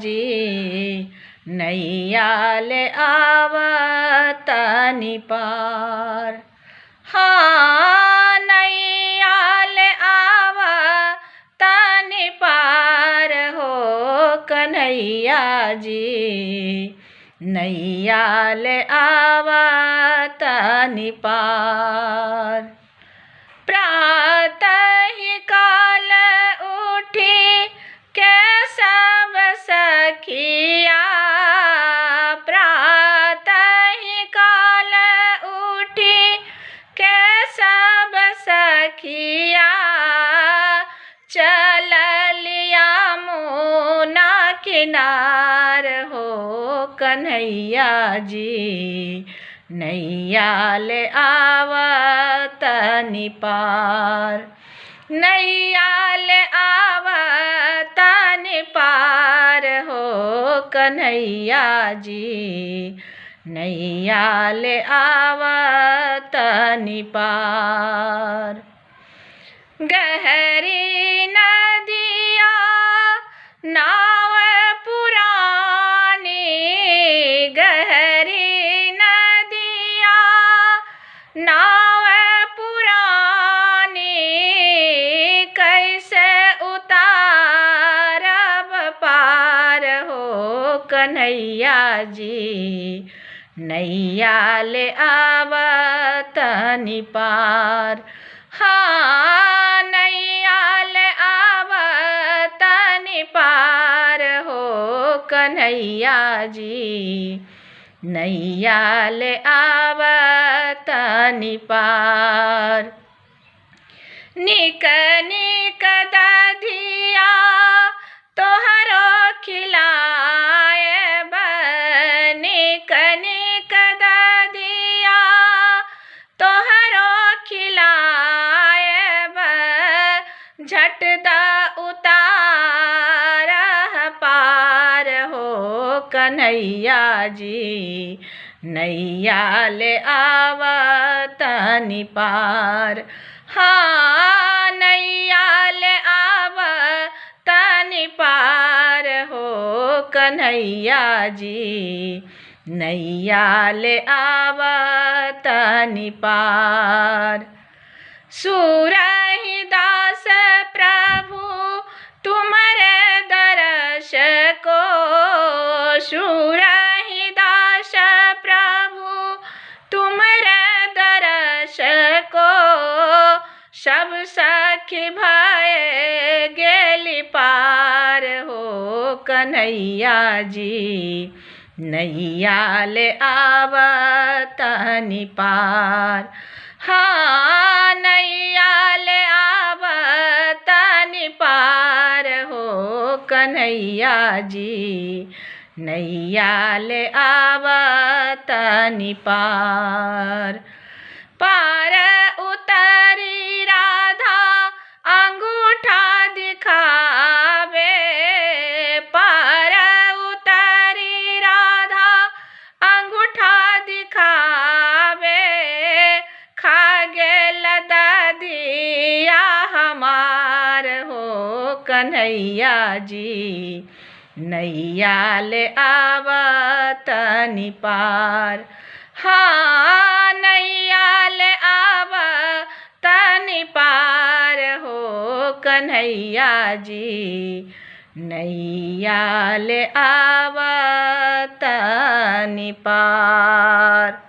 जी नैया ले आवतनि पार। हाँ नैया ले आवतनि पार हो कन्हैया जी नैया ले आवतनि पार। प्रातः काल उठी के सब सखिया प्रातः काल उठी के सब सखिया चललिया मुना किनार हो कन्हैया जी नैया ले आवतनि पार। नैया ले आवतनि पार हो कन्हैया जी नैया ले आवतनि पार। गहरी नदिया नाव पुरानी गहरी नदिया नाव पुरानी कैसे उतारब पार हो कन्हैया जी नैया ले आवतनि पार। हाँ नैया ले आवतनि पार हो कन्हैया जी नैया ले आवतनि पार। निक निक दधिया तोहरो खिलाएब निक निक दधिया तोहरो खिलाएब झट दा उतारह पार हो कन्हैया जी नैया ले आवतनि पार। हाँ नैया ले आवतनि पार हो कन्हैया जी नैया ले आवतनि पार। सूरदास प्रभु तुम्हारे दर्श को सूरदास प्रभु तुम्हारे दर्श को सब सखी भय गेली पार हो कन्हैया जी नैया ले आवतनि पार। हाँ नैया ले आवतनि पार हो कन्हैया जी नैया ले आवतनि पार। पार उतरी राधा अंगूठा दिखावे पार उतरी राधा अंगूठा दिखावे खा गेल ददिया हमार हो कन्हैया जी नैया ले आवतनि पार। हाँ नैया ले आवतनि पार हो कन्हैया जी नैया ले आवतनि पार।